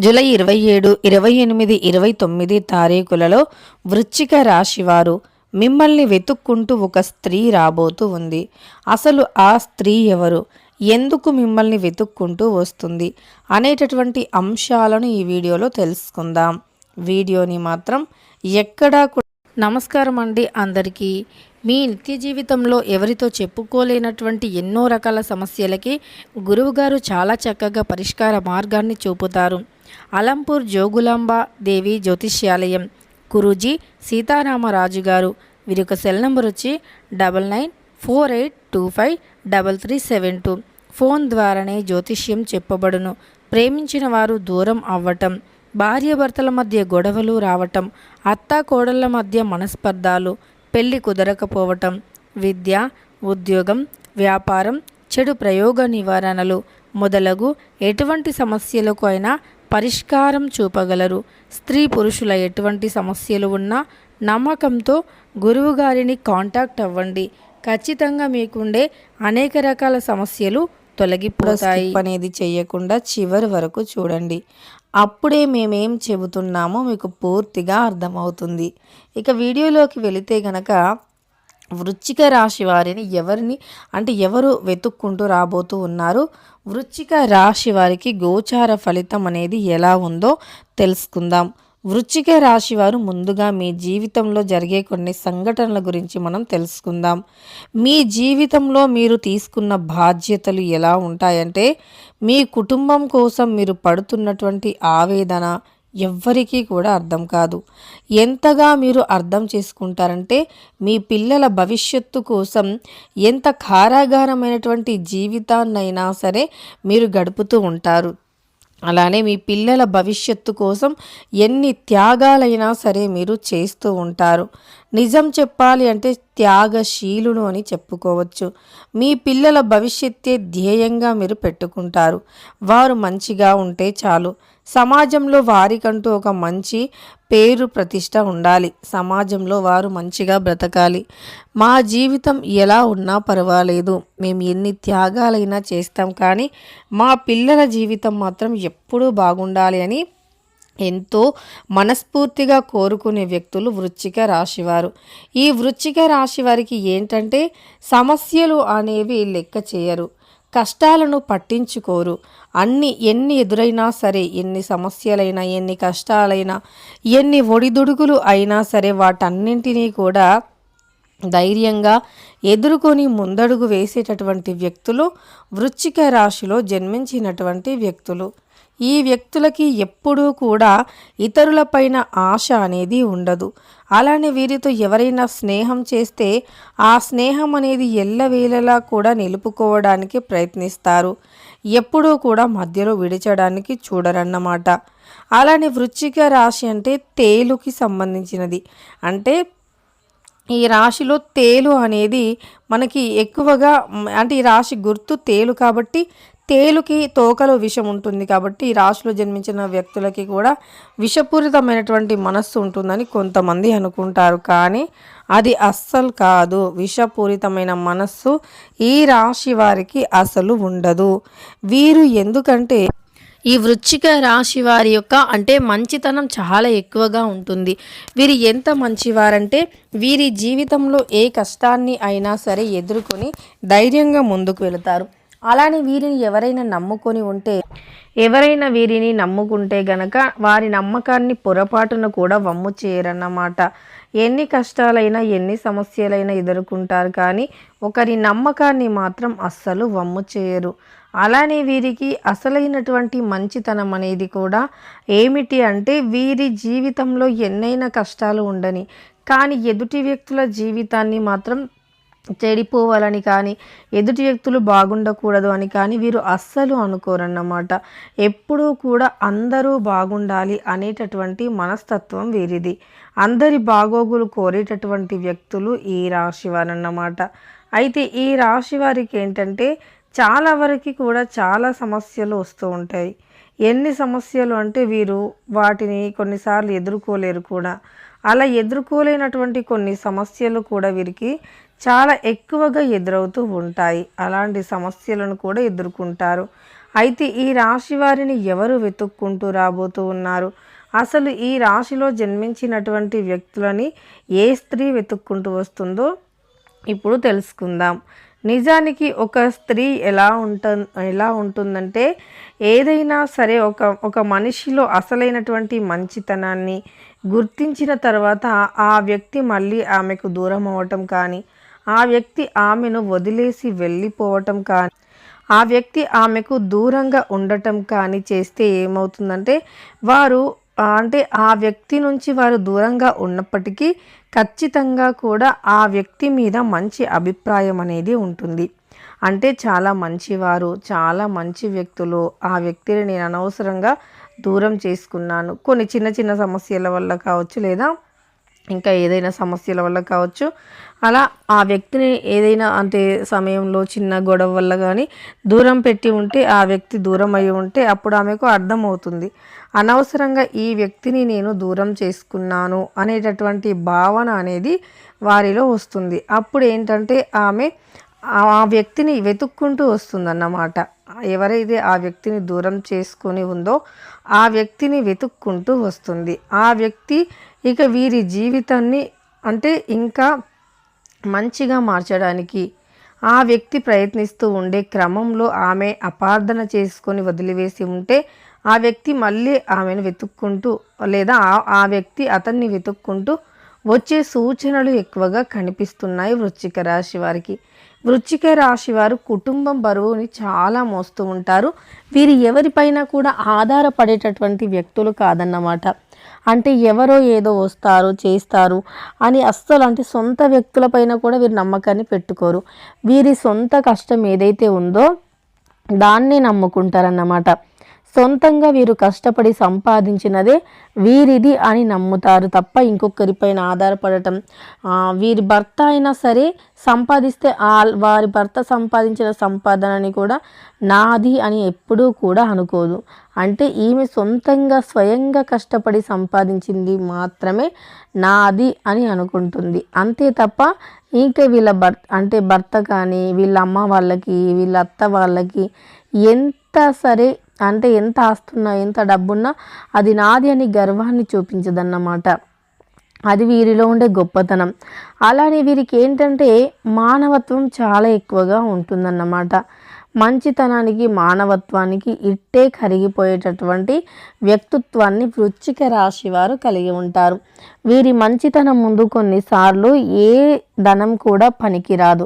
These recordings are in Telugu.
జూలై 27, 28, 29 తారీఖులలో వృశ్చిక రాశివారు మిమ్మల్ని వెతుక్కుంటూ ఒక స్త్రీ రాబోతూ ఉంది. అసలు ఆ స్త్రీ ఎవరు, ఎందుకు మిమ్మల్ని వెతుక్కుంటూ వస్తుంది అనేటటువంటి అంశాలను ఈ వీడియోలో తెలుసుకుందాం. వీడియోని మాత్రం ఎక్కడా నమస్కారం అండి అందరికీ. మీ నిత్య జీవితంలో ఎవరితో చెప్పుకోలేనటువంటి ఎన్నో రకాల సమస్యలకి గురువుగారు చాలా చక్కగా పరిష్కార మార్గాన్ని చూపుతారు. అలంపూర్ జోగులాంబ దేవి జ్యోతిష్యాలయం గురూజీ సీతారామరాజు గారు. వీరి యొక్క సెల్ నెంబర్ వచ్చి 9948253372. ఫోన్ ద్వారానే జ్యోతిష్యం చెప్పబడును. ప్రేమించిన వారు దూరం అవ్వటం, భార్యాభర్తల మధ్య గొడవలు రావటం, అత్తా కోడళ్ల మధ్య మనస్పర్ధాలు, పెళ్లి కుదరకపోవటం, విద్య, ఉద్యోగం, వ్యాపారం, చెడు ప్రయోగ నివారణలు మొదలగు ఎటువంటి సమస్యలకు అయినా పరిష్కారం చూపగలరు. స్త్రీ పురుషుల ఎటువంటి సమస్యలు ఉన్నా నమ్మకంతో గురువుగారిని కాంటాక్ట్ అవ్వండి. ఖచ్చితంగా మీకుండే అనేక రకాల సమస్యలు తొలగిపోతాయి. అనేది చేయకుండా చివరి వరకు చూడండి. అప్పుడే మేమేం చెబుతున్నామో మీకు పూర్తిగా అర్థమవుతుంది. ఇక వీడియోలోకి వెళితే గనక వృశ్చిక రాశి వారిని ఎవరు వెతుక్కుంటూ రాబోతూ ఉన్నారు, వృశ్చిక రాశి వారికి గోచార ఫలితం అనేది ఎలా ఉందో తెలుసుకుందాం. వృశ్చిక రాశి వారు ముందుగా మీ జీవితంలో జరిగే కొన్ని సంఘటనల గురించి మనం తెలుసుకుందాం. మీ జీవితంలో మీరు తీసుకున్న బాధ్యతలు ఎలా ఉంటాయంటే, మీ కుటుంబం కోసం మీరు పడుతున్నటువంటి ఆవేదన ఎవ్వరికీ కూడా అర్థం కాదు. ఎంతగా మీరు అర్థం చేసుకుంటారంటే, మీ పిల్లల భవిష్యత్తు కోసం ఎంత కారాగారమైనటువంటి జీవితాన్నైనా సరే మీరు గడుపుతూ ఉంటారు. అలానే మీ పిల్లల భవిష్యత్తు కోసం ఎన్ని త్యాగాలైనా సరే మీరు చేస్తూ ఉంటారు. నిజం చెప్పాలి అంటే త్యాగశీలుడు అని చెప్పుకోవచ్చు. మీ పిల్లల భవిష్యత్తే ధ్యేయంగా మీరు పెట్టుకుంటారు. వారు మంచిగా ఉంటే చాలు. సమాజంలో వారికంటూ ఒక మంచి పేరు ప్రతిష్ట ఉండాలి. సమాజంలో వారు మంచిగా బ్రతకాలి. మా జీవితం ఎలా ఉన్నా పర్వాలేదు, మేము ఎన్ని త్యాగాలైనా చేస్తాం, కానీ మా పిల్లల జీవితం మాత్రం ఎప్పుడూ బాగుండాలి అని ఎంతో మనస్ఫూర్తిగా కోరుకునే వ్యక్తులు వృశ్చిక రాశివారు. ఈ వృశ్చిక రాశి వారికి ఏంటంటే, సమస్యలు అనేవి లెక్క చేయరు, కష్టాలను పట్టించుకోరు. ఎన్ని ఎదురైనా సరే, ఎన్ని సమస్యలైనా, ఎన్ని కష్టాలైనా, ఎన్ని ఒడిదుడుకులు అయినా సరే వాటన్నింటినీ కూడా ధైర్యంగా ఎదుర్కొని ముందడుగు వేసేటటువంటి వ్యక్తులు వృశ్చిక రాశిలో జన్మించినటువంటి వ్యక్తులు. ఈ వ్యక్తులకి ఎప్పుడూ కూడా ఇతరులపైన ఆశ అనేది ఉండదు. అలానే వీరితో ఎవరైనా స్నేహం చేస్తే ఆ స్నేహం అనేది ఎల్లవేళలా కూడా నిలుపుకోవడానికి ప్రయత్నిస్తారు. ఎప్పుడూ కూడా మధ్యలో విడిచడానికి చూడరన్నమాట. అలానే వృశ్చిక రాశి అంటే తేలుకి సంబంధించినది. అంటే ఈ రాశిలో తేలు అనేది మనకి ఎక్కువగా, అంటే ఈ రాశి గుర్తు తేలు కాబట్టి తేలుకి తోకలో విషం ఉంటుంది. కాబట్టి ఈ రాశిలో జన్మించిన వ్యక్తులకి కూడా విషపూరితమైనటువంటి మనస్సు ఉంటుందని కొంతమంది అనుకుంటారు, కానీ అది అస్సలు కాదు. విషపూరితమైన మనస్సు ఈ రాశి వారికి అసలు ఉండదు. వీరు ఎందుకంటే ఈ వృశ్చిక రాశి వారి యొక్క మంచితనం చాలా ఎక్కువగా ఉంటుంది. వీరు ఎంత మంచివారంటే, వీరి జీవితంలో ఏ కష్టాన్ని అయినా సరే ఎదుర్కొని ధైర్యంగా ముందుకు వెళతారు. అలానే వీరిని వీరిని నమ్ముకుంటే గనక వారి నమ్మకాన్ని పొరపాటున కూడా వమ్ము చేయరన్నమాట. ఎన్ని కష్టాలైనా, ఎన్ని సమస్యలైనా ఎదుర్కొంటారు, కానీ ఒకరి నమ్మకాన్ని మాత్రం అస్సలు వమ్ము చేయరు. అలానే వీరికి అసలైనటువంటి మంచితనం అనేది కూడా ఏమిటి అంటే, వీరి జీవితంలో ఎన్నైనా కష్టాలు ఉండని, కానీ ఎదుటి వ్యక్తుల జీవితాన్ని మాత్రం చెడిపోవాలని కానీ, ఎదుటి వ్యక్తులు బాగుండకూడదు అని కానీ వీరు అస్సలు అనుకోరన్నమాట. ఎప్పుడూ కూడా అందరూ బాగుండాలి అనేటటువంటి మనస్తత్వం వీరిది. అందరి బాగోగులు కోరేటటువంటి వ్యక్తులు ఈ రాశి వారన్నమాట. అయితే ఈ రాశి వారికి ఏంటంటే, చాలా వరకు కూడా చాలా సమస్యలు వస్తూ ఉంటాయి. ఎన్ని సమస్యలు అంటే వీరు వాటిని కొన్నిసార్లు ఎదుర్కోలేరు కూడా. అలా ఎదుర్కోలేనటువంటి కొన్ని సమస్యలు కూడా వీరికి చాలా ఎక్కువగా ఎదురవుతూ ఉంటాయి. అలాంటి సమస్యలను కూడా ఎదుర్కొంటారు. అయితే ఈ రాశి వారిని ఎవరు వెతుక్కుంటూ రాబోతూ ఉన్నారు? అసలు ఈ రాశిలో జన్మించినటువంటి వ్యక్తులని ఏ స్త్రీ వెతుక్కుంటూ వస్తుందో ఇప్పుడు తెలుసుకుందాం. నిజానికి ఒక స్త్రీ ఎలా ఉంటుందంటే, ఏదైనా సరే ఒక మనిషిలో అసలైనటువంటి మంచితనాన్ని గుర్తించిన తర్వాత ఆ వ్యక్తి మళ్ళీ ఆమెకు దూరం అవ్వటం కానీ, ఆ వ్యక్తి ఆమెను వదిలేసి వెళ్ళిపోవటం కానీ, ఆ వ్యక్తి ఆమెకు దూరంగా ఉండటం కానీ చేస్తే ఏమవుతుందంటే, వారు ఆ వ్యక్తి నుంచి వారు దూరంగా ఉన్నప్పటికీ ఖచ్చితంగా కూడా ఆ వ్యక్తి మీద మంచి అభిప్రాయం అనేది ఉంటుంది. అంటే చాలా మంచివారు, చాలా మంచి వ్యక్తులు, ఆ వ్యక్తిని నేను అనవసరంగా దూరం చేసుకున్నాను. కొన్ని చిన్న చిన్న సమస్యల వల్ల కావచ్చు, లేదా ఇంకా ఏదైనా సమస్యల వల్ల కావచ్చు, అలా ఆ వ్యక్తిని ఏదైనా సమయంలో చిన్న గొడవ వల్ల కానీ దూరం పెట్టి ఉంటే, ఆ వ్యక్తి దూరం అయి ఉంటే అప్పుడు ఆమెకు అర్థమవుతుంది, అనవసరంగా ఈ వ్యక్తిని నేను దూరం చేసుకున్నాను అనేటటువంటి భావన అనేది వారిలో వస్తుంది. అప్పుడు ఏంటంటే ఆమె ఆ వ్యక్తిని వెతుక్కుంటూ వస్తుందన్నమాట. ఎవరైతే ఆ వ్యక్తిని దూరం చేసుకొని ఉందో ఆ వ్యక్తిని వెతుక్కుంటూ వస్తుంది. ఆ వ్యక్తి ఇక వీరి జీవితాన్ని ఇంకా మంచిగా మార్చడానికి ఆ వ్యక్తి ప్రయత్నిస్తూ ఉండే క్రమంలో ఆమె అపార్థన చేసుకొని వదిలివేసి ఉంటే, ఆ వ్యక్తి మళ్ళీ ఆమెను వెతుక్కుంటూ, లేదా ఆ వ్యక్తి అతన్ని వెతుక్కుంటూ వచ్చే సూచనలు ఎక్కువగా కనిపిస్తున్నాయి వృశ్చిక రాశి వారికి. వృశ్చిక రాశి వారు కుటుంబం బరువుని చాలా మోస్తూ ఉంటారు. వీరు ఎవరిపైన కూడా ఆధారపడేటటువంటి వ్యక్తులు కాదన్నమాట. ఎవరో ఏదో వస్తారు చేస్తారు అని అస్సలు సొంత వ్యక్తులపైన కూడా వీరు నమ్మకాన్ని పెట్టుకోరు. వీరి సొంత కష్టం ఏదైతే ఉందో దాన్ని నమ్ముకుంటారన్నమాట. సొంతంగా వీరు కష్టపడి సంపాదించినదే వీరిది అని నమ్ముతారు తప్ప ఇంకొకరిపైన ఆధారపడటం, వీరి భర్త అయినా సరే సంపాదిస్తే వారి భర్త సంపాదించిన సంపాదనని కూడా నాది అని ఎప్పుడూ కూడా అనుకోదు. ఈమె సొంతంగా స్వయంగా కష్టపడి సంపాదించింది మాత్రమే నాది అని అనుకుంటుంది. అంతే తప్ప ఇంకా వీళ్ళ భర్త కానీ, వీళ్ళ అమ్మ వాళ్ళకి, వీళ్ళ అత్త వాళ్ళకి ఎంత సరే ఎంత ఆస్తున్నా, ఎంత డబ్బున్నా అది నాది అని గర్వాన్ని చూపించదన్నమాట. అది వీరిలో ఉండే గొప్పతనం. అలానే వీరికి ఏంటంటే మానవత్వం చాలా ఎక్కువగా ఉంటుందన్నమాట. మంచితనానికి, మానవత్వానికి ఇట్టే కరిగిపోయేటటువంటి వ్యక్తిత్వాన్ని వృశ్చిక రాశి వారు కలిగి ఉంటారు. వీరి మంచితనం ముందు కొన్నిసార్లు ఏ ధనం కూడా పనికిరాదు.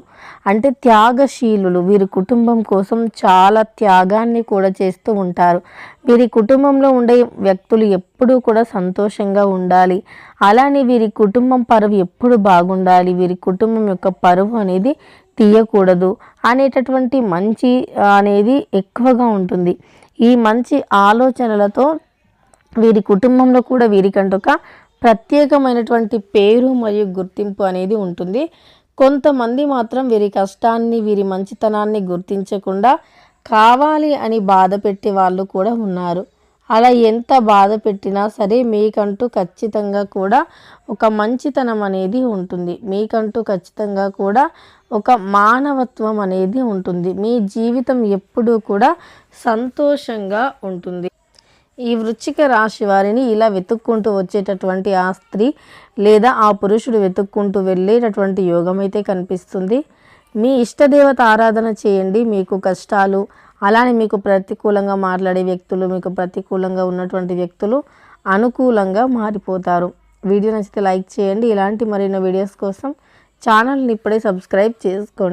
త్యాగశీలులు. వీరి కుటుంబం కోసం చాలా త్యాగాన్ని కూడా చేస్తూ ఉంటారు. వీరి కుటుంబంలో ఉండే వ్యక్తులు ఎప్పుడూ కూడా సంతోషంగా ఉండాలి, అలానే వీరి కుటుంబం పరువు ఎప్పుడు బాగుండాలి, వీరి కుటుంబం యొక్క పరువు అనేది తీయకూడదు అనేటటువంటి మంచి అనేది ఎక్కువగా ఉంటుంది. ఈ మంచి ఆలోచనలతో వీరి కుటుంబంలో కూడా వీరికంటూ ఒక ప్రత్యేకమైనటువంటి పేరు మరియు గుర్తింపు అనేది ఉంటుంది. కొంతమంది మాత్రం వీరి కష్టాన్ని, వీరి మంచితనాన్ని గుర్తించకుండా కావాలి అని బాధ పెట్టే వాళ్ళు కూడా ఉన్నారు. అలా ఎంత బాధ పెట్టినా సరే మీకంటూ ఖచ్చితంగా కూడా ఒక మంచితనం అనేది ఉంటుంది. మీకంటూ ఖచ్చితంగా కూడా ఒక మానవత్వం అనేది ఉంటుంది. మీ జీవితం ఎప్పుడూ కూడా సంతోషంగా ఉంటుంది. ఈ వృశ్చిక రాశి వారిని ఇలా వెతుక్కుంటూ వచ్చేటటువంటి ఆ స్త్రీ లేదా ఆ పురుషుడు వెతుక్కుంటూ వెళ్ళేటటువంటి యోగం అయితే కనిపిస్తుంది. మీ ఇష్టదేవత ఆరాధన చేయండి. మీకు కష్టాలు, అలానే మీకు ప్రతికూలంగా మాట్లాడే వ్యక్తులు, మీకు ప్రతికూలంగా ఉన్నటువంటి వ్యక్తులు అనుకూలంగా మారిపోతారు. వీడియో నచ్చితే లైక్ చేయండి. ఇలాంటి మరిన్ని వీడియోస్ కోసం ఛానల్ని ఇప్పుడే సబ్స్క్రైబ్ చేసుకోండి.